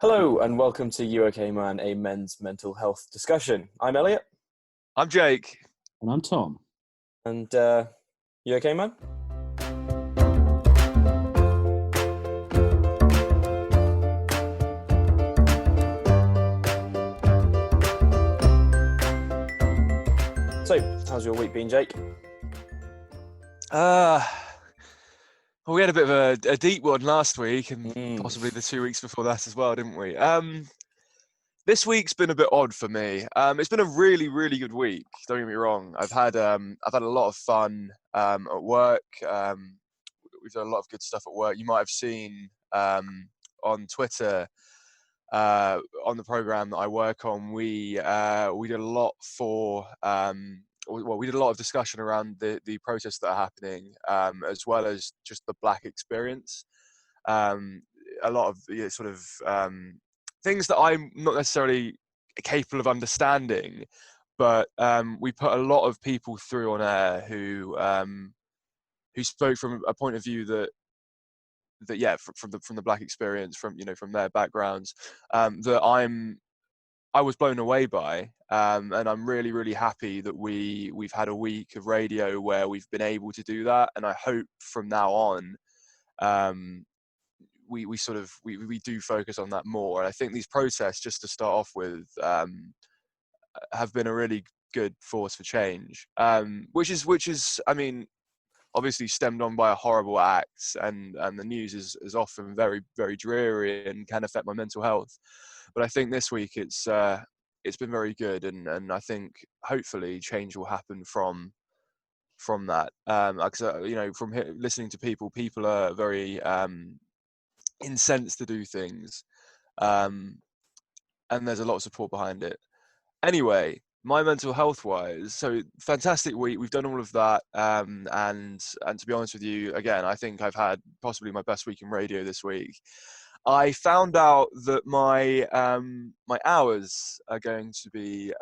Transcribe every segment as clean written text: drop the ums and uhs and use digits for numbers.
Hello and welcome to You Okay Man, a men's mental health discussion. I'm Elliot. I'm Jake. And I'm Tom. And you okay, man? So, how's your week been, Jake? We had a bit of a deep one last week and possibly the 2 weeks before that as well, didn't we? This week's been a bit odd for me. It's been a really, really good week. Don't get me wrong. I've had a lot of fun at work. We've done a lot of good stuff at work. You might have seen on Twitter on the program that I work on. We did a lot for. We did a lot of discussion around the protests that are happening, as well as just the Black experience. A lot of things that I'm not necessarily capable of understanding, but we put a lot of people through on air who spoke from a point of view that from the Black experience, from their backgrounds, that I was blown away by, and I'm really, really happy that we've had a week of radio where we've been able to do that, and I hope from now on we do focus on that more. And I think these protests, just to start off with, have been a really good force for change, which is I mean, obviously stemmed on by a horrible act, and the news is often very, very dreary and can affect my mental health. But I think this week it's been very good, and I think hopefully change will happen from that. Because from listening to people are very incensed to do things, and there's a lot of support behind it. Anyway, my mental health wise, so fantastic week. We've done all of that, and to be honest with you, again, I think I've had possibly my best week in radio this week. I found out that my hours are going to be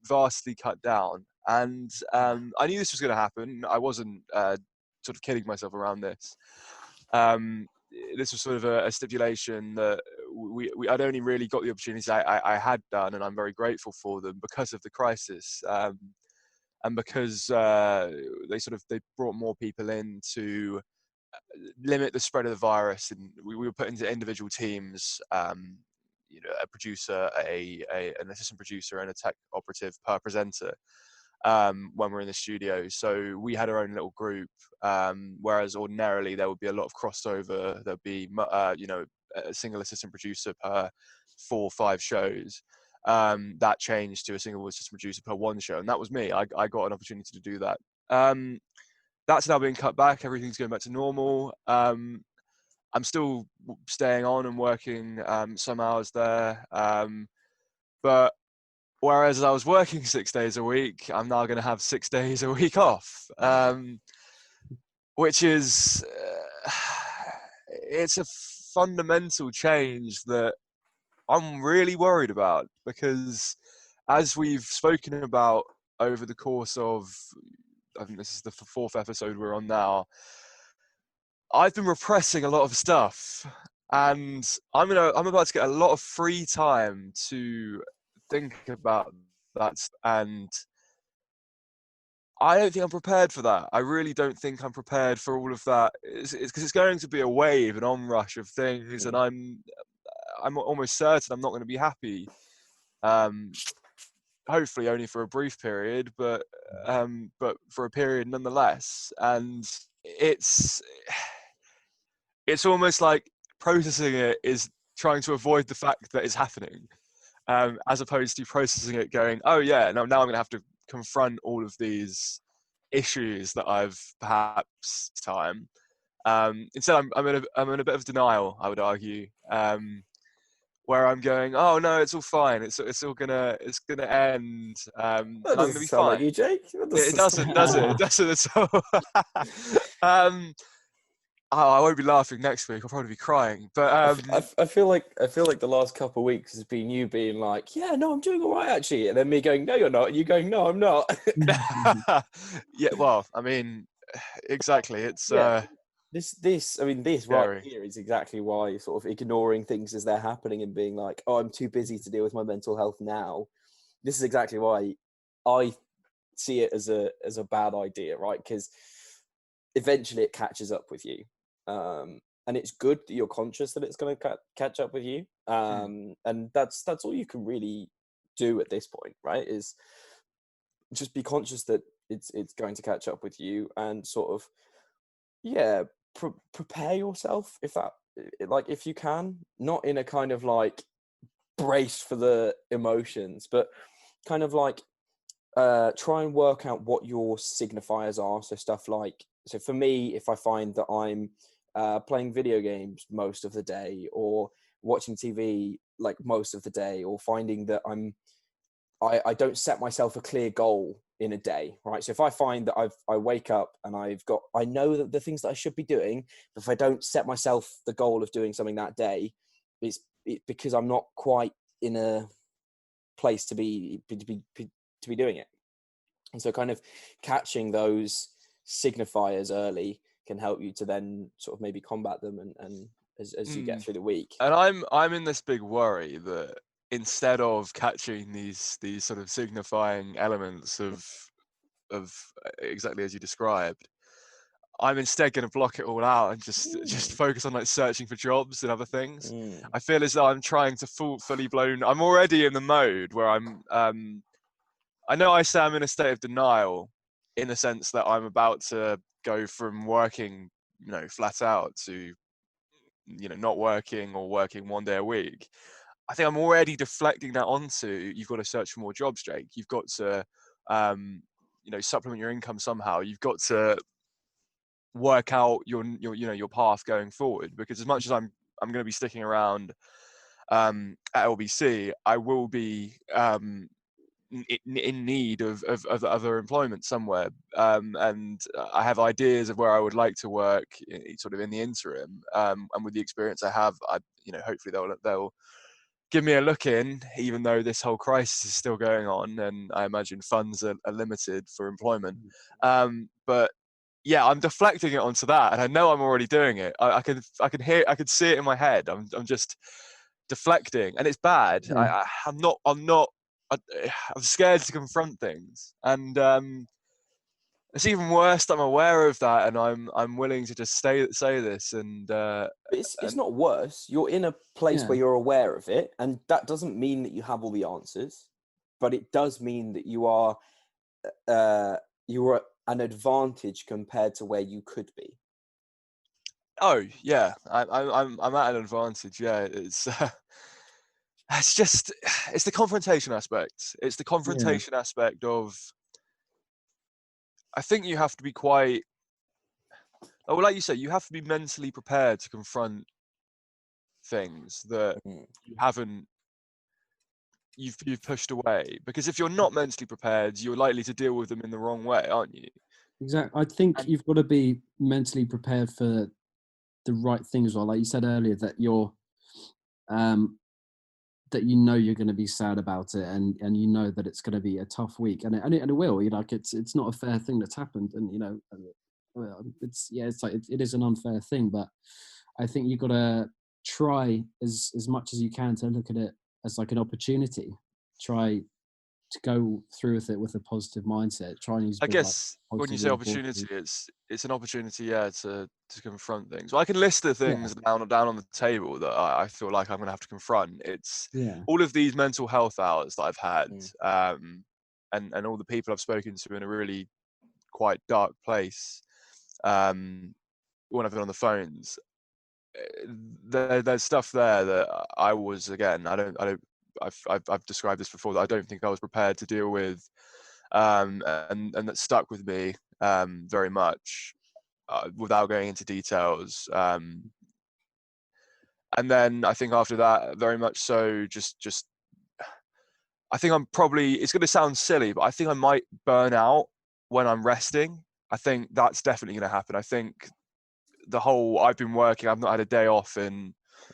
vastly cut down, and I knew this was going to happen. I wasn't sort of kidding myself around this. This was sort of a stipulation that I'd only really got the opportunities I had done, and I'm very grateful for them because of the crisis, and because they brought more people in to limit the spread of the virus, and we were put into individual teams. A producer, an assistant producer, and a tech operative per presenter. When we're in the studio, so we had our own little group, whereas ordinarily there would be a lot of crossover. There'd be a single assistant producer per 4 or 5 shows. That changed to a single assistant producer per 1 show, and that was me. I got an opportunity to do that. That's now being cut back. Everything's going back to normal. I'm still staying on and working some hours there, but whereas I was working 6 days a week, I'm now going to have 6 days a week off, which is it's a fundamental change that I'm really worried about, because as we've spoken about over the course of, I think this is the 4th episode we're on now, I've been repressing a lot of stuff, and I'm about to get a lot of free time to think about that, and I don't think I'm prepared for that. I really don't think I'm prepared for all of that. It's because it's going to be a wave, an onrush of things, and I'm almost certain I'm not going to be happy. Hopefully only for a brief period, but for a period nonetheless. And it's almost like processing it is trying to avoid the fact that it's happening, as opposed to processing it going, oh yeah, now I'm going to have to confront all of these issues that I've perhaps time. Instead, I'm in a bit of denial, I would argue, where I'm going, oh no, it's all fine. It's gonna end. That and doesn't I'm gonna be sound fine. like you, Jake. It doesn't, does it? It doesn't at all. I won't be laughing next week. I'll probably be crying. But I feel like the last couple of weeks has been you being like, yeah, no, I'm doing all right actually, and then me going, no, you're not. And you going, no, I'm not. yeah, well, I mean, exactly. It's Yeah. I mean, this right Scary. here is exactly why sort of ignoring things as they're happening and being like, oh, I'm too busy to deal with my mental health now. This is exactly why I see it as a bad idea, right? Because eventually it catches up with you. And it's good that you're conscious that it's going to catch up with you. Mm. And that's all you can really do at this point, right? Is just be conscious that it's going to catch up with you, and sort of, yeah, prepare yourself, if that, like, if you can, not in a kind of like brace for the emotions, but kind of like try and work out what your signifiers are. So stuff like, so for me, if I find that I'm playing video games most of the day, or watching TV like most of the day, or finding that I don't set myself a clear goal in a day, right? So if I find that I wake up and I know that the things that I should be doing, but if I don't set myself the goal of doing something that day, it's because I'm not quite in a place to be doing it. And so kind of catching those signifiers early can help you to then sort of maybe combat them, and as you get Mm. through the week. And I'm in this big worry that instead of catching these sort of signifying elements of exactly as you described, I'm instead going to block it all out and just Mm, focus on like searching for jobs and other things. mm, I feel as though I'm trying to fully blown. I'm already in the mode where I'm. I know I say I'm in a state of denial, in the sense that I'm about to go from working, flat out to, not working or working 1 day a week. I think I'm already deflecting that onto, you've got to search for more jobs, Jake. You've got to, supplement your income somehow. You've got to work out your path going forward. Because as much as I'm going to be sticking around at LBC, I will be in need of other employment somewhere, and I have ideas of where I would like to work, sort of in the interim, and with the experience I have, hopefully they'll give me a look in, even though this whole crisis is still going on, and I imagine funds are limited for employment. But yeah, I'm deflecting it onto that, and I know I'm already doing it. I could see it in my head. I'm just deflecting, and it's bad. Yeah. I'm scared to confront things, and it's even worse that I'm aware of that, and I'm willing to just say this, and but it's and not worse. You're in a place Yeah. where you're aware of it, and that doesn't mean that you have all the answers, but it does mean that you are an advantage compared to where you could be. oh yeah, I'm at an advantage. Yeah, it's just it's the confrontation aspect. It's the confrontation aspect of, I think you have to be quite, oh, well, like you say, you have to be mentally prepared to confront things that Mm. you haven't you've pushed away, because if you're not mentally prepared, you're likely to deal with them in the wrong way, aren't you? Exactly. I think And you've got to be mentally prepared for the right thing as well. Like you said earlier, that um, you're going to be sad about it, and you know that it's going to be a tough week, and it will. Like it's not a fair thing that's happened, and it is an unfair thing, but I think you've got to try as much as you can to look at it as like an opportunity. Try to go through with it with a positive mindset. Try and use I bit like guess when you positive say opportunity, reinforcement. it's an opportunity, yeah, to confront things. Well, I can list the Yeah, things down on the table that I feel like I'm going to have to confront. It's yeah, all of these mental health hours that I've had, Mm. and all the people I've spoken to in a really quite dark place, when I've been on the phones. There's stuff there that I was, again, I've described this before, that I don't think I was prepared to deal with, and that stuck with me very much, without going into details. And then I think after that, very much so, just I think I'm probably, it's going to sound silly, but I think I might burn out when I'm resting. I think that's definitely going to happen. I think I've been working, I've not had a day off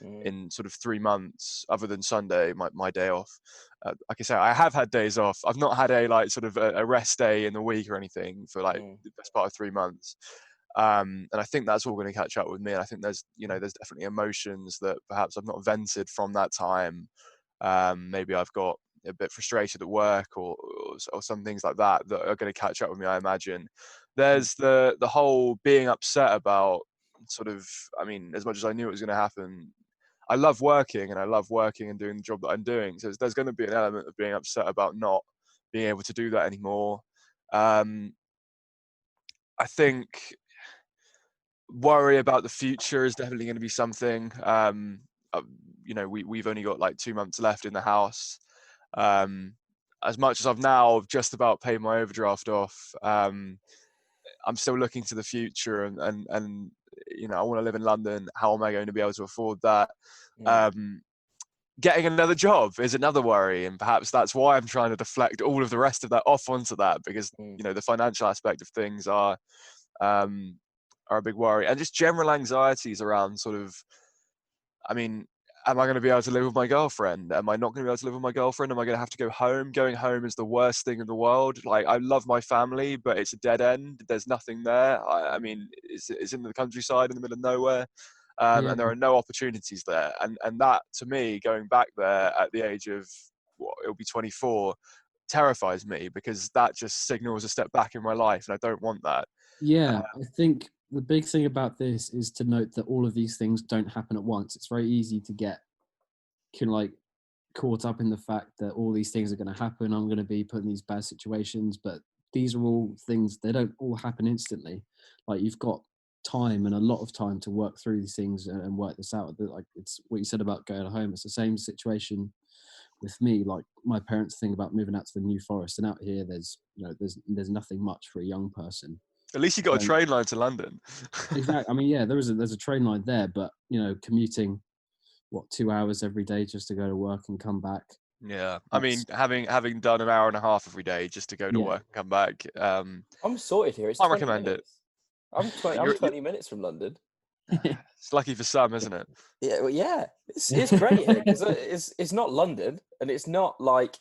Mm. in sort of 3 months, other than Sunday, my day off. Like I say, I have had days off. I've not had a like sort of a rest day in the week or anything for like Mm. the best part of 3 months. And I think that's all going to catch up with me. And I think there's definitely emotions that perhaps I've not vented from that time. Maybe I've got a bit frustrated at work or some things like that are going to catch up with me, I imagine. There's the whole being upset about sort of, I mean, as much as I knew it was going to happen, I love working and doing the job that I'm doing. So there's going to be an element of being upset about not being able to do that anymore. I think worry about the future is definitely going to be something. We've only got like 2 months left in the house. As much as I've now just about paid my overdraft off, I'm still looking to the future and I want to live in London. How am I going to be able to afford that? Getting another job is another worry, and perhaps that's why I'm trying to deflect all of the rest of that off onto that, because the financial aspect of things are a big worry, and just general anxieties around sort of, I mean, am I going to be able to live with my girlfriend? Am I not going to be able to live with my girlfriend? Am I going to have to go home? Going home is the worst thing in the world. Like, I love my family, but it's a dead end. There's nothing there. I mean, it's in the countryside in the middle of nowhere. And there are no opportunities there. And that, to me, going back there at the age of, it'll be 24, terrifies me, because that just signals a step back in my life, and I don't want that. Yeah, I think the big thing about this is to note that all of these things don't happen at once. It's very easy to get caught up in the fact that all these things are going to happen. I'm going to be put in these bad situations, but these are all things, they don't all happen instantly. Like, you've got time and a lot of time to work through these things and work this out. Like, it's what you said about going home. It's the same situation with me. Like, my parents think about moving out to the New Forest, and out here there's nothing much for a young person. At least you got a train line to London. Exactly. I mean, yeah, there's a train line there, but commuting 2 hours every day just to go to work and come back. Yeah, I mean, having done an hour and a half every day just to go to work and come back. I'm sorted here. It's I 20 recommend minutes. I'm 20 minutes from London. It's lucky for some, isn't it? Yeah, well, yeah, it's great here because it's not London, and it's not like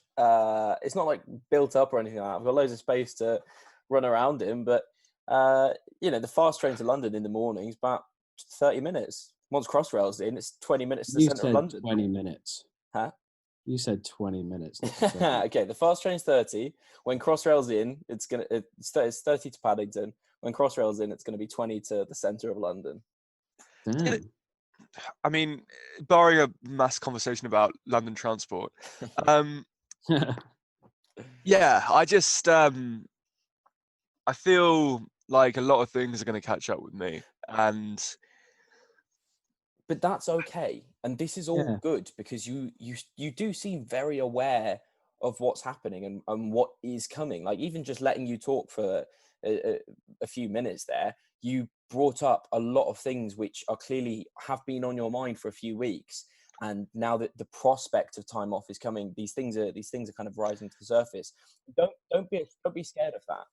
built up or anything like that. I've got loads of space to run around in, but the fast train to London in the morning is about 30 minutes. Once Crossrail's in, it's 20 minutes to the centre of London. 20 minutes. Huh? You said 20 minutes. Okay, the fast train's 30. When Crossrail's in, it's 30 to Paddington. When Crossrail's in, it's going to be 20 to the centre of London. Damn. I mean, barring a mass conversation about London transport, yeah, I just I feel like a lot of things are going to catch up with me, but that's okay, and this is all good, because you do seem very aware of what's happening and what is coming. Like, even just letting you talk for a few minutes there, you brought up a lot of things which are clearly have been on your mind for a few weeks, and now that the prospect of time off is coming, these things are kind of rising to the surface. Don't be scared of that.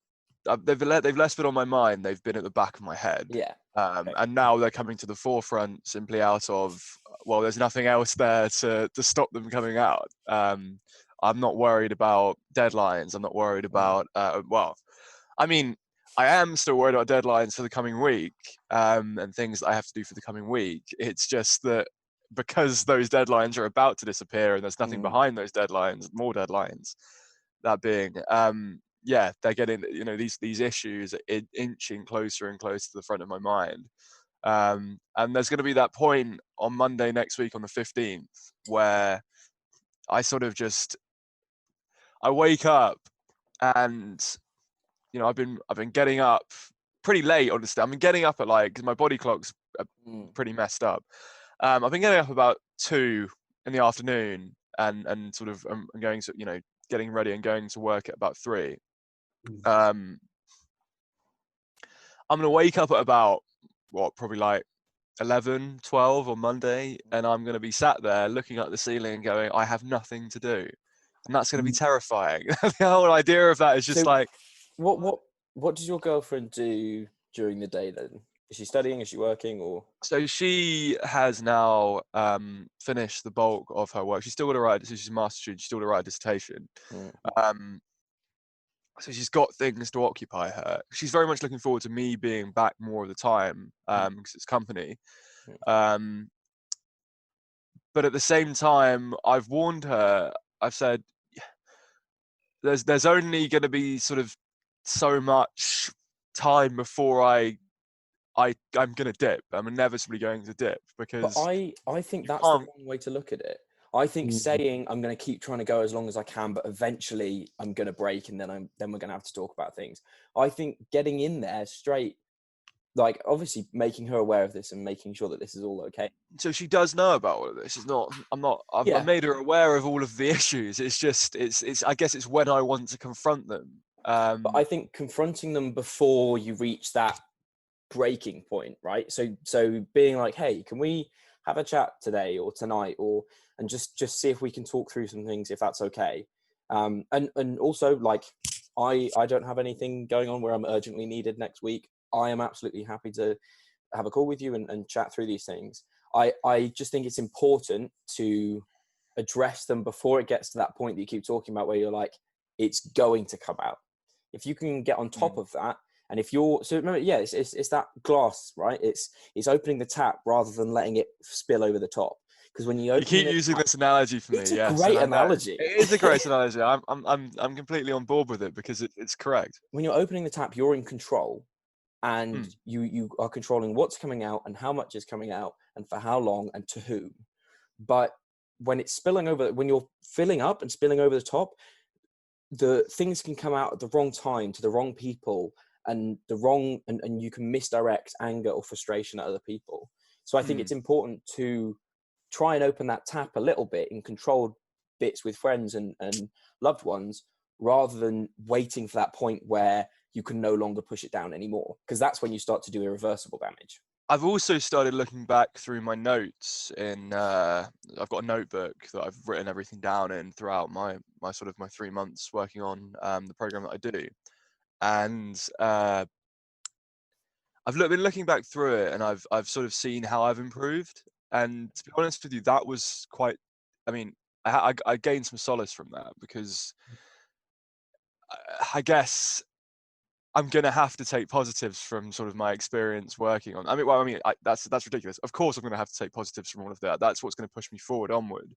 They've less been on my mind. They've been at the back of my head. Yeah. And now they're coming to the forefront simply out of, well, there's nothing else there to stop them coming out. I'm not worried about deadlines. I'm not worried about, I mean, I am still worried about deadlines for the coming week, and things that I have to do for the coming week. It's just that because those deadlines are about to disappear and there's nothing behind those deadlines, more deadlines, that being, they're getting, these issues inching closer and closer to the front of my mind. And there's going to be that point on Monday next week, on the 15th, where I sort of I wake up and, I've been getting up pretty late, honestly. I've been getting up at because my body clock's pretty messed up. I've been getting up about 2 in the afternoon and sort of I'm going to, getting ready and going to work at about 3. I'm going to wake up at about, probably 11, 12 on Monday, and I'm going to be sat there looking at the ceiling and going, I have nothing to do. And that's going to be terrifying. The whole idea of that is just What does your girlfriend do during the day then? Is she studying? Is she working? Or so she has now finished the bulk of her work. She's still got to write. She's a master's student. She's still got to write a dissertation. So she's got things to occupy her. She's very much looking forward to me being back more of the time, because it's company. Um, but at the same time, I've warned her. I've said there's only going to be sort of so much time before I'm going to dip. I'm inevitably going to dip But because I think that's the wrong way to look at it. I think Mm. saying I'm going to keep trying to go as long as I can, but eventually I'm going to break, and then we're going to have to talk about things. I think getting in there straight, like obviously making her aware of this and making sure that this is all okay. so she does know about all of this. It's not. I've Yeah. made her aware of all of the issues. It's just. It's. I guess it's when I want to confront them. But I think confronting them before you reach that breaking point, right? So being like, hey, can we have a chat today or tonight, and just see if we can talk through some things, if that's okay. And also, like, I don't have anything going on where I'm urgently needed next week. I am absolutely happy to have a call with you and chat through these things. I just think it's important to address them before it gets to that point that you keep talking about, where you're like, it's going to come out. If you can get on top of that, and if you're, so remember, yeah, it's that glass, right? It's opening the tap rather than letting it spill over the top. Because when you open, you keep using this analogy for me. it's Yes, a great analogy. It is a great analogy. I'm completely on board with it because it's correct. When you're opening the tap, you're in control, and you are controlling what's coming out and how much is coming out and for how long and to whom. But when it's spilling over, when you're filling up and spilling over the top, the things can come out at the wrong time to the wrong people, and and you can misdirect anger or frustration at other people. So I think it's important to try and open that tap a little bit in controlled bits with friends and loved ones, rather than waiting for that point where you can no longer push it down anymore, because that's when you start to do irreversible damage. I've also started looking back through my notes I've got a notebook that I've written everything down in throughout my sort of my 3 months working on the program that I do. And I've been looking back through it, and I've sort of seen how I've improved. And to be honest with you, that was quite. I mean, I gained some solace from that, because I guess I'm gonna have to take positives from sort of my experience working on. That's ridiculous. Of course, I'm gonna have to take positives from all of that. That's what's gonna push me forward, onward.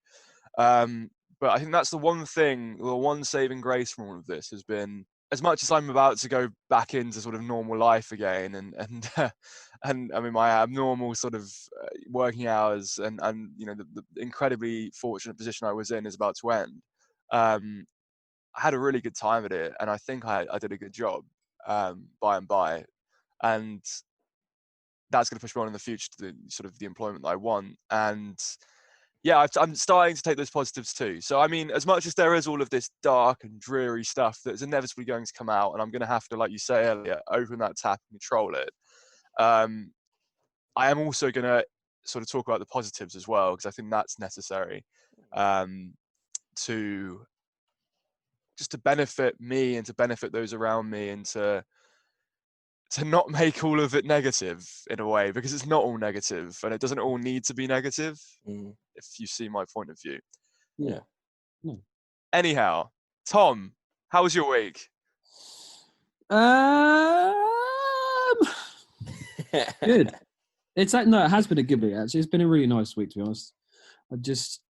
But I think that's the one thing, the one saving grace from all of this has been, as much as I'm about to go back into sort of normal life again, and I mean my abnormal sort of working hours, and the incredibly fortunate position I was in is about to end. I had a really good time at it, and I think I did a good job by and by, and that's going to push me on in the future to the sort of the employment that I want. And yeah, I'm starting to take those positives too. So I mean, as much as there is all of this dark and dreary stuff that's inevitably going to come out, and I'm going to have to, like you say, Elliot, open that tap and control it, I am also going to sort of talk about the positives as well, because I think that's necessary to just to benefit me and to benefit those around me, and to not make all of it negative in a way, because it's not all negative, and it doesn't all need to be negative, if you see my point of view. Yeah. Anyhow, Tom, how was your week? Good. It has been a good week, actually. It's been a really nice week, to be honest. I've just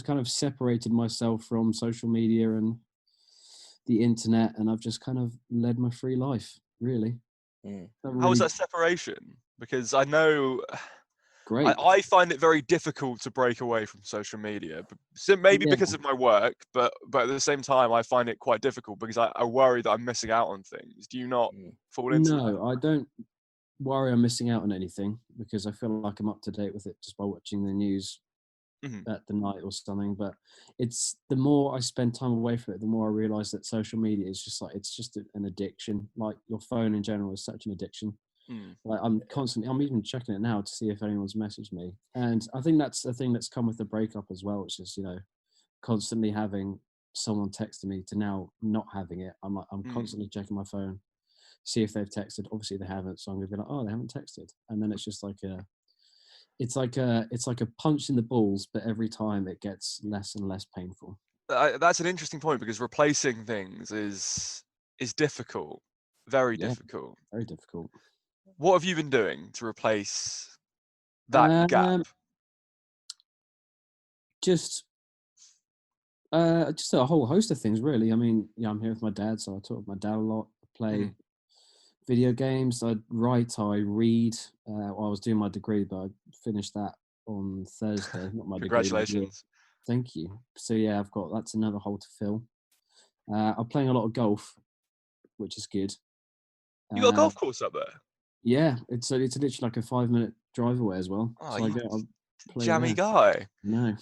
kind of separated myself from social media and the internet, and I've just kind of led my free life, really. How was that separation? Because I know great. I find it very difficult to break away from social media, maybe because of my work, but at the same time, I find it quite difficult because I worry that I'm missing out on things. Do you not fall into that? No, I don't worry I'm missing out on anything, because I feel like I'm up to date with it just by watching the news at the night or something. But it's the more I spend time away from it, the more I realize that social media is just an addiction. Like your phone in general is such an addiction. Like I'm even checking it now to see if anyone's messaged me, and I think that's the thing that's come with the breakup as well. It's just constantly having someone texting me to now not having it. I'm constantly checking my phone, see if they've texted. Obviously they haven't, so I'm gonna be like, oh, they haven't texted, and then it's just like it's like a punch in the balls, but every time it gets less and less painful. that's an interesting point, because replacing things is difficult, very Yeah, difficult. very difficult. What have you been doing to replace that gap? Just a whole host of things, really. I mean, yeah, I'm here with my dad, so I talk with my dad a lot. I play video games. I write. I read. Well, I was doing my degree, but I finished that on Thursday. Not my degree. Congratulations. Thank you. So yeah, that's another hole to fill. I'm playing a lot of golf, which is good. You got a golf course up there? Yeah, it's literally like a 5-minute drive away as well. Oh, so I play jammy there. guy. No.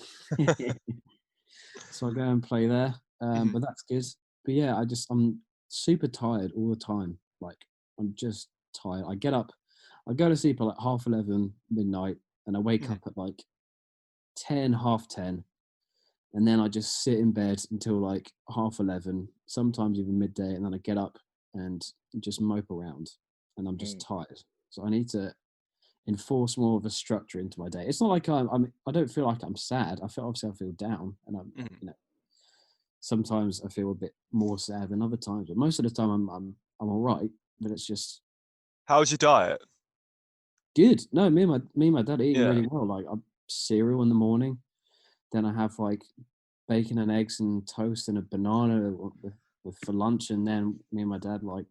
So I go and play there, but that's good. But yeah, I'm super tired all the time. Like, I'm just tired. I get up, I go to sleep at like 11:30 midnight, and I wake up at like 10, 10:30, and then I just sit in bed until like 11:30, sometimes even midday, and then I get up and just mope around, and I'm just tired. So I need to enforce more of a structure into my day. It's not like I don't feel like I'm sad. I feel down, and I'm sometimes I feel a bit more sad than other times, but most of the time I'm all right. But it's just, how's your diet? good. No, me and my dad are eating Yeah. really well. Like, cereal in the morning, then I have like bacon and eggs and toast and a banana with for lunch, and then me and my dad like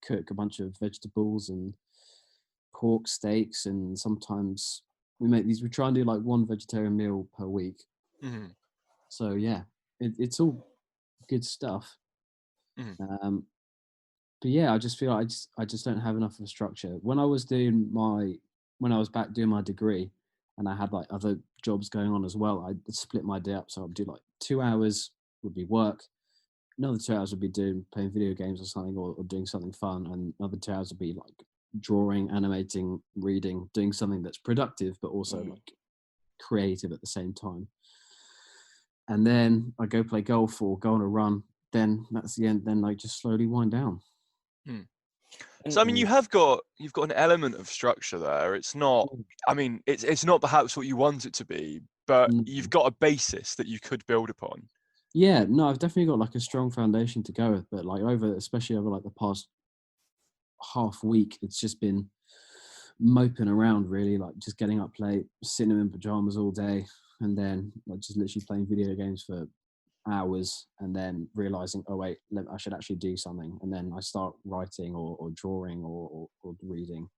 cook a bunch of vegetables and pork steaks, and sometimes we try and do like one vegetarian meal per week. So yeah, it's all good stuff. But yeah, I just feel like I just don't have enough of a structure. When I was back doing my degree, and I had like other jobs going on as well, I split my day up. So I'd do like 2 hours would be work, another 2 hours would be playing video games or something, or doing something fun, and another 2 hours would be like drawing, animating, reading, doing something that's productive but also like creative at the same time. And then I go play golf or go on a run. Then that's the end. Then I just slowly wind down. So I mean, you've got an element of structure there. It's not. I mean, it's not perhaps what you want it to be, but you've got a basis that you could build upon. Yeah, no, I've definitely got like a strong foundation to go with, but like especially over like the past half week, it's just been moping around, really, like just getting up late, sitting in pajamas all day, and then like just literally playing video games for hours, and then realizing, oh wait, I should actually do something, and then I start writing or drawing or reading,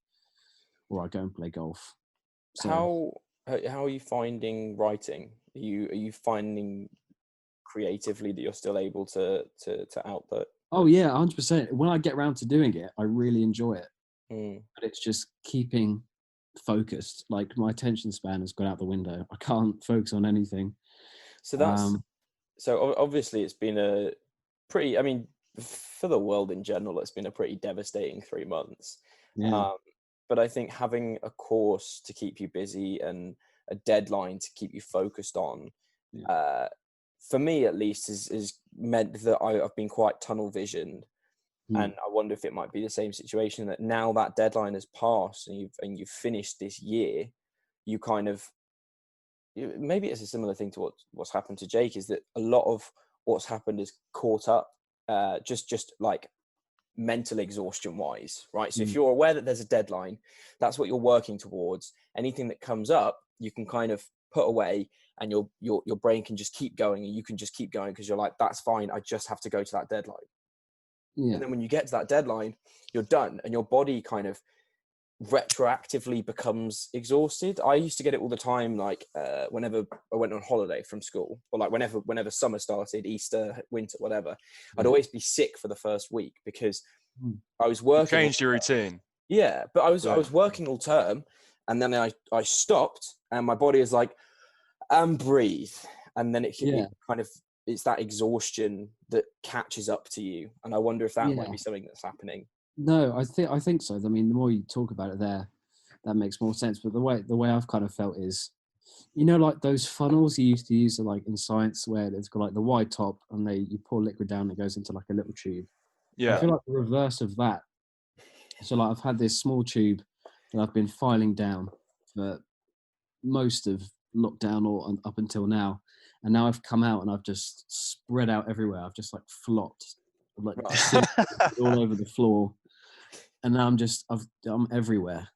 or I go and play golf. So how are you finding writing? Are you finding creatively that you're still able to output? Oh yeah, 100%. When I get around to doing it, I really enjoy it. But it's just keeping focused. Like, my attention span has gone out the window. I can't focus on anything. So that's so obviously it's been a pretty, I mean, for the world in general, it's been a pretty devastating 3 months. Yeah. But I think having a course to keep you busy and a deadline to keep you focused on, for me at least, is meant that I've been quite tunnel visioned. And I wonder if it might be the same situation, that now that deadline has passed and you've finished this year, you kind of, maybe it's a similar thing to what's happened to Jake, is that a lot of what's happened is caught up, just like mental exhaustion wise, right? So if you're aware that there's a deadline, that's what you're working towards. Anything that comes up, you can kind of put away, and your brain can just keep going, and you can just keep going because you're like, that's fine, I just have to go to that deadline. And then when you get to that deadline, you're done, and your body kind of retroactively becomes exhausted. I used to get it all the time, like whenever I went on holiday from school, or like whenever summer started, Easter, winter, whatever, I'd always be sick for the first week because I was working. You changed your routine. Yeah, but I was working all term, and then I stopped, and my body is like, and breathe, and then it kind of, it's that exhaustion that catches up to you, and I wonder if that might be something that's happening. No, I think so. I mean, the more you talk about it there, that makes more sense. But the way I've kind of felt is, like those funnels you used to use, like in science, where it's got like the wide top, and you pour liquid down, and it goes into like a little tube. I feel like the reverse of that. So like, I've had this small tube that I've been filing down for most of lockdown or up until now. And now I've come out and I've just spread out everywhere. I've just like flopped, like all over the floor. And now I'm everywhere,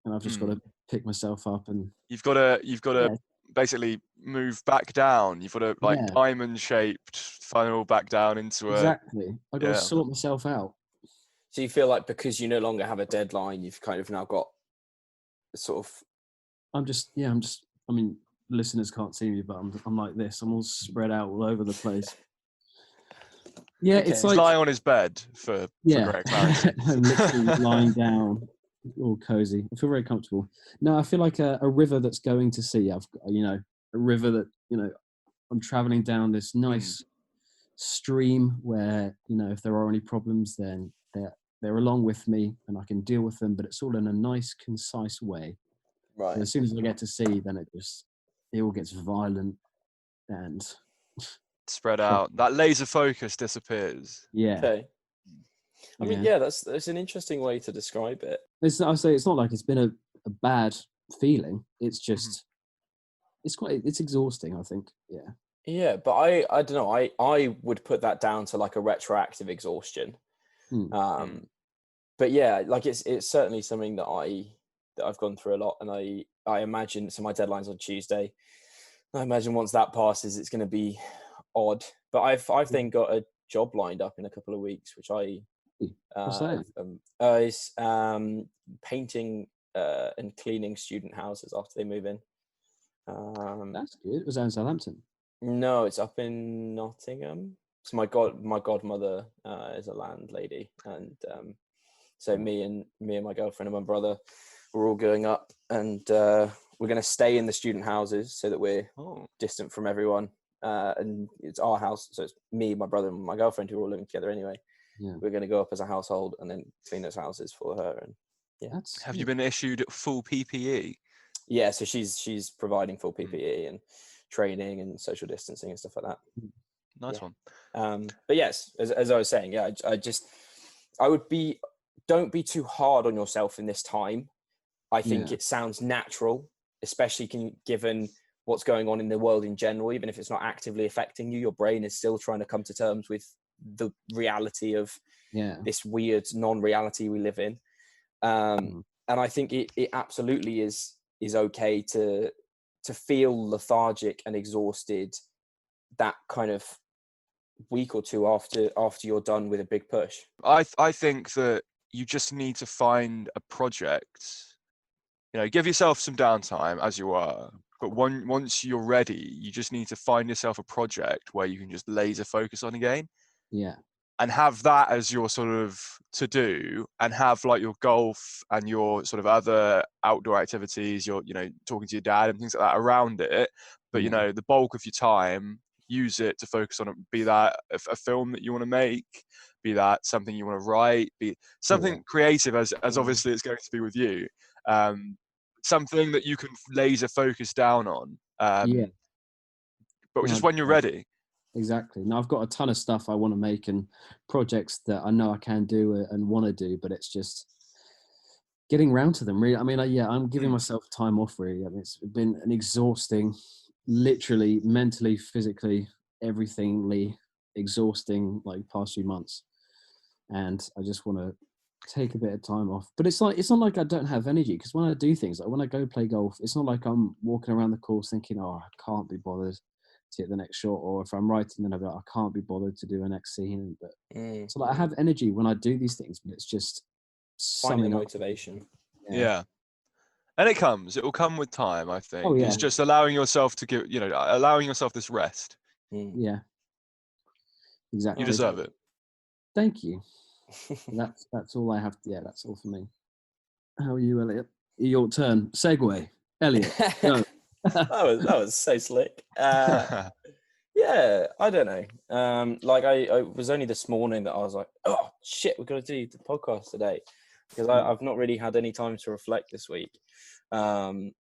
and I've just got to pick myself up. And you've got to basically move back down. You've got to like diamond shaped funnel back down into exactly. I've got to sort myself out. So you feel like because you no longer have a deadline, you've kind of now got sort of. I mean, listeners can't see me, but I'm like this. I'm all spread out all over the place. Yeah, Okay. it's like he's lying on his bed for great clarity. I'm literally lying down, all cozy. I feel very comfortable. No, I feel like a river that's going to sea. I've a river that I'm traveling down this nice stream where if there are any problems, then they're along with me and I can deal with them. But it's all in a nice, concise way. Right. And as soon as I get to sea, then it all gets violent and spread out. That laser focus disappears. Yeah. Okay. I mean, that's an interesting way to describe it. I say it's not like it's been a bad feeling. It's just it's exhausting, I think. Yeah. Yeah, but I don't know. I would put that down to like a retroactive exhaustion. But yeah, like it's certainly something that I've gone through a lot, and I imagine. So my deadline's on Tuesday. I imagine once that passes, it's going to be odd. But I've then got a job lined up in a couple of weeks, which What's that? Is painting and cleaning student houses after they move in. That's good. Was that in Southampton? No, it's up in Nottingham. So my godmother is a landlady, and so me and my girlfriend and my brother, we're all going up, and we're going to stay in the student houses so that we're distant from everyone. And it's our house, so it's me, my brother, and my girlfriend who are all living together anyway. Yeah. We're going to go up as a household and then clean those houses for her. And have you been issued full PPE? Yeah, so she's providing full PPE and training and social distancing and stuff like that. Nice one. But yes, as I was saying, don't be too hard on yourself in this time. I think it sounds natural, especially given what's going on in the world in general. Even if it's not actively affecting you, your brain is still trying to come to terms with the reality of this weird non-reality we live in. And I think it absolutely is okay to feel lethargic and exhausted that kind of week or two after you're done with a big push. I think that you just need to find a project. Give yourself some downtime as you are, but once you're ready, you just need to find yourself a project where you can just laser focus on again. Yeah. And have that as your sort of to do, and have like your golf and your sort of other outdoor activities, your talking to your dad and things like that around it. But the bulk of your time, use it to focus on it. Be that a film that you want to make, be that something you want to write, be something creative as obviously it's going to be with you. Something that you can laser focus down on. But just when you're ready. Exactly. Now I've got a ton of stuff I want to make and projects that I know I can do and want to do, but it's just getting around to them. Really, I mean, I'm giving myself time off. Really, I mean, it's been an exhausting, literally, mentally, physically, everythingly exhausting like past few months, and I just want to take a bit of time off. But it's not like I don't have energy, because when I do things, like when I go play golf, it's not like I'm walking around the course thinking, oh, I can't be bothered to hit the next shot, or if I'm writing, then I can't be bothered to do a next scene. But so like I have energy when I do these things, but it's just finding the motivation. Yeah. And it will come with time, I think. Oh, yeah. It's just allowing yourself to give, allowing yourself this rest. Yeah, exactly. You deserve it. Thank you. That's all I have. Yeah, that's all for me. How are you, Elliot? Your turn. Segue. Elliot, go. that was so slick. Yeah, I don't know. Like I was only this morning that I was like, oh shit, we're gonna do the podcast today, because I've not really had any time to reflect this week. And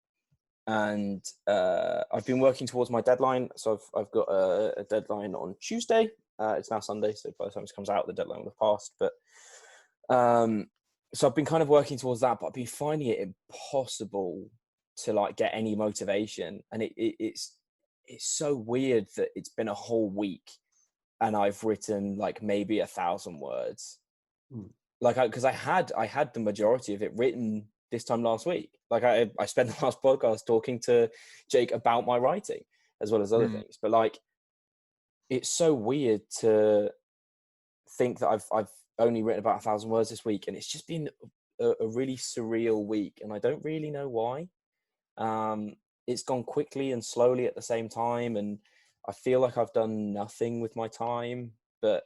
I've been working towards my deadline. So I've got a deadline on Tuesday. It's now Sunday, so by the time this comes out, the deadline will have passed. But so I've been kind of working towards that, but I've been finding it impossible to like get any motivation. And it's so weird that it's been a whole week and I've written like maybe 1,000 words. Like, because I had the majority of it written this time last week. Like I spent the last podcast talking to Jake about my writing as well as other things. But like, it's so weird to think that I've only written about 1,000 words this week, and it's just been a really surreal week, and I don't really know why. It's gone quickly and slowly at the same time, and I feel like I've done nothing with my time. But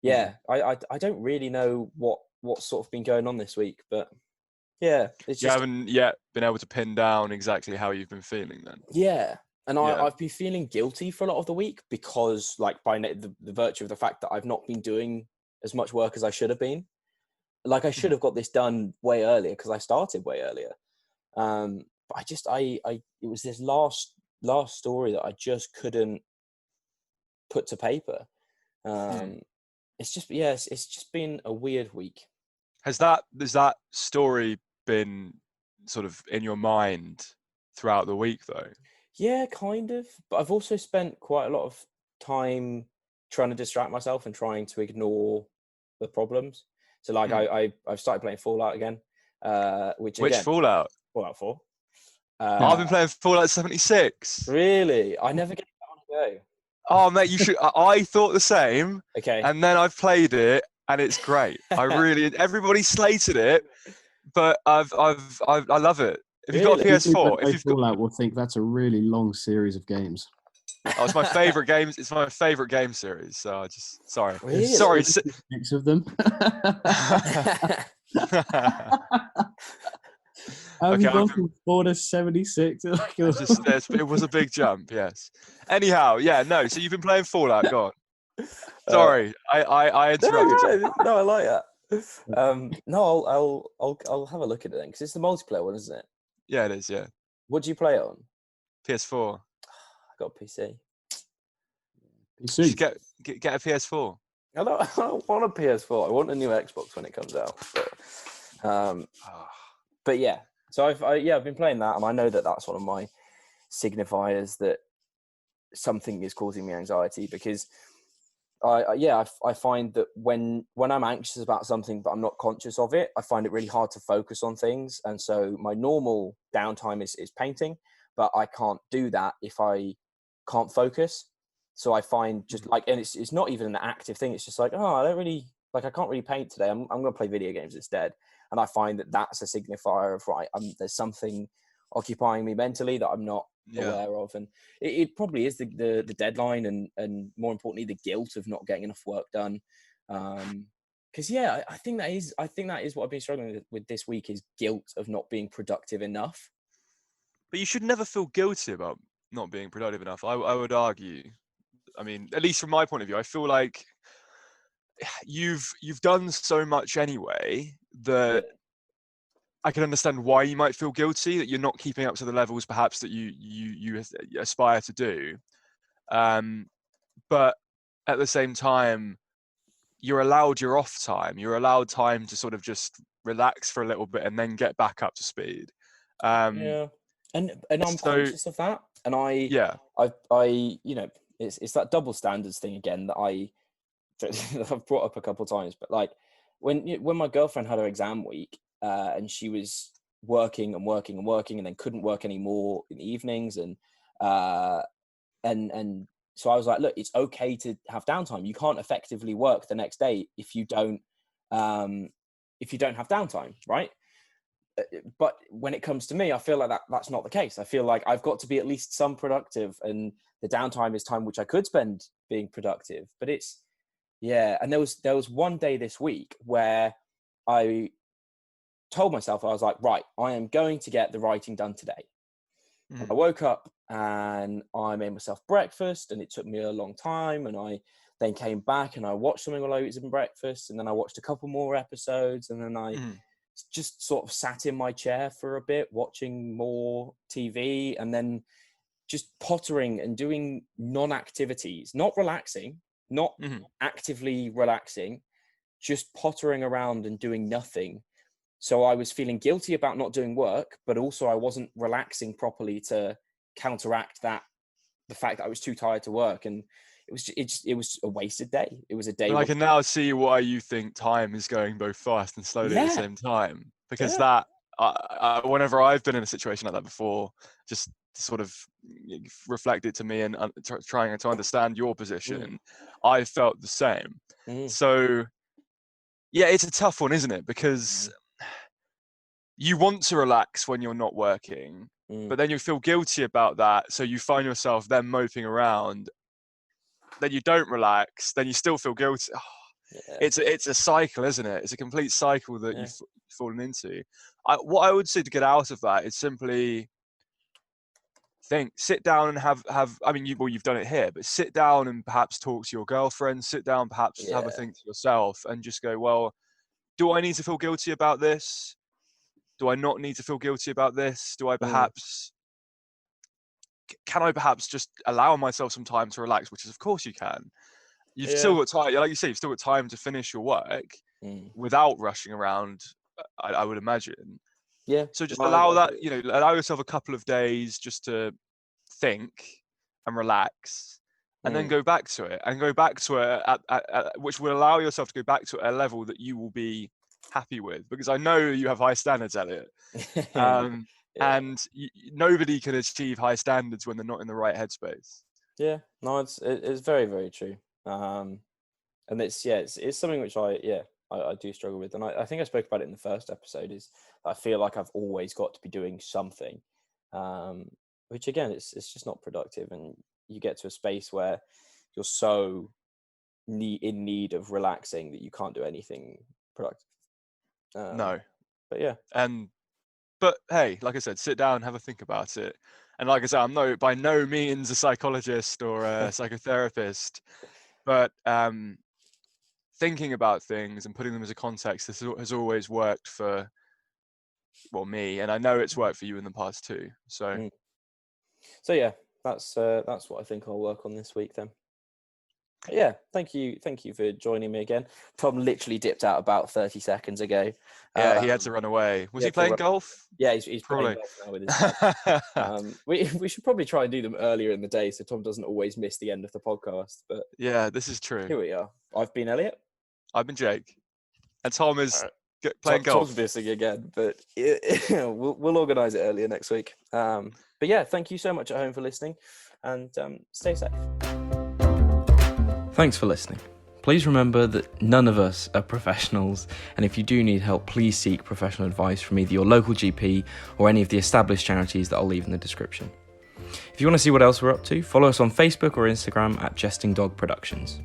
yeah, I don't really know what's sort of been going on this week, but yeah, it's You just haven't yet been able to pin down exactly how you've been feeling then. yeah. And Yeah. I've been feeling guilty for a lot of the week because, like, by the virtue of the fact that I've not been doing as much work as I should have been. Like, I should have got this done way earlier because I started way earlier. But it was this last story that I just couldn't put to paper. It's just been a weird week. Has that story been sort of in your mind throughout the week though? Yeah, kind of. But I've also spent quite a lot of time trying to distract myself and trying to ignore the problems. So like I've started playing Fallout again, which again, Fallout? Fallout 4. I've been playing Fallout 76. Really? I never get that on a go. Oh mate, you should. I thought the same. Okay. And then I've played it, and it's great. Everybody slated it, but I love it. If you've got a Really? PS4, if you've got, Fallout, will think that's a really long series of games. oh, it's my favorite games. It's my favorite game series. So I just sorry. Really? Sorry. 6 of them. Have you gone from 4 to 76? It was a big jump, yes. Anyhow, yeah, no. So you've been playing Fallout. Go on. Sorry, I interrupted you. No, I like that. No, I'll have a look at it then because it's the multiplayer one, isn't it? Yeah, it is. Yeah. What do you play it on? PS4. I got a PC. You should get a PS4. I don't want a PS4. I want a new Xbox when it comes out. But yeah. So I've been playing that, and I know that that's one of my signifiers that something is causing me anxiety because I find that when I'm anxious about something but I'm not conscious of it, I find it really hard to focus on things. And so my normal downtime is painting, but I can't do that if I can't focus. So I find just like, and it's not even an active thing. It's just like, oh, I can't really paint today. I'm going to play video games instead. And I find that that's a signifier of, right, there's something occupying me mentally that I'm not aware of. And it probably is the deadline and more importantly, the guilt of not getting enough work done. Because, I think that is what I've been struggling with this week is guilt of not being productive enough. But you should never feel guilty about not being productive enough. I would argue. I mean, at least from my point of view, I feel like you've done so much anyway that I can understand why you might feel guilty that you're not keeping up to the levels perhaps that you aspire to do. But at the same time, you're allowed your off time. You're allowed time to sort of just relax for a little bit and then get back up to speed. And I'm conscious of that. And I it's that double standards thing again that I've brought up a couple of times. But like when my girlfriend had her exam week and she was working and then couldn't work anymore in the evenings and so I was like, look, it's okay to have downtime. You can't effectively work the next day if you don't have downtime, right? But when it comes to me, I feel like that's not the case. I feel like I've got to be at least some productive, and the downtime is time which I could spend being productive. But and there was one day this week where I told myself, I was like, right, I am going to get the writing done today. I woke up and I made myself breakfast, and it took me a long time, and I then came back and I watched something while I was eating breakfast, and then I watched a couple more episodes, and then I just sort of sat in my chair for a bit watching more TV, and then just pottering and doing non-activities, not relaxing, not actively relaxing, just pottering around and doing nothing So I was feeling guilty about not doing work, but also I wasn't relaxing properly to counteract the fact that I was too tired to work. And it was a wasted day. It was a day. But I can now see why you think time is going both fast and slowly at the same time, because that whenever I've been in a situation like that before, just to sort of reflect it to me and trying to understand your position, I felt the same. So yeah, it's a tough one, isn't it? Because you want to relax when you're not working, but then you feel guilty about that. So you find yourself then moping around. Then you don't relax. Then you still feel guilty. It's a cycle, isn't it? It's a complete cycle that you've fallen into. What I would say to get out of that is simply sit down and have. I mean, you've done it here, but sit down and perhaps talk to your girlfriend. Sit down, perhaps have a think to yourself, and just go, well, do I need to feel guilty about this? Do I not need to feel guilty about this? Do I perhaps, can I perhaps just allow myself some time to relax? Which is, of course you can. You've still got time, like you say, you've still got time to finish your work without rushing around, I would imagine. Yeah. So just allow that, allow yourself a couple of days just to think and relax, and then go back to it, at which will allow yourself to go back to a level that you will be happy with, because I know you have high standards, Elliot. And nobody can achieve high standards when they're not in the right headspace. Yeah, no, it's very, very true. And it's something which I do struggle with, and I think I spoke about it in the first episode. Is I feel like I've always got to be doing something, which again, it's just not productive, and you get to a space where you're so in need of relaxing that you can't do anything productive. No, but hey, like I said, sit down, have a think about it. And like I said, I'm by no means a psychologist or a psychotherapist, but thinking about things and putting them as a context has always worked for, me, and I know it's worked for you in the past too. So yeah, that's what I think I'll work on this week then. Yeah, thank you for joining me again. Tom literally dipped out about 30 seconds ago. Yeah, he had to run away. Was he playing golf? Yeah, he's probably playing golf now with his dad. We should probably try and do them earlier in the day so Tom doesn't always miss the end of the podcast. But yeah, this is true. Here we are. I've been Elliot. I've been Jake. And Tom is playing golf. Tom's missing again, but we'll organise it earlier next week. But yeah, thank you so much at home for listening, and stay safe. Thanks for listening. Please remember that none of us are professionals, and if you do need help, please seek professional advice from either your local GP or any of the established charities that I'll leave in the description. If you want to see what else we're up to, follow us on Facebook or Instagram at Jesting Dog Productions.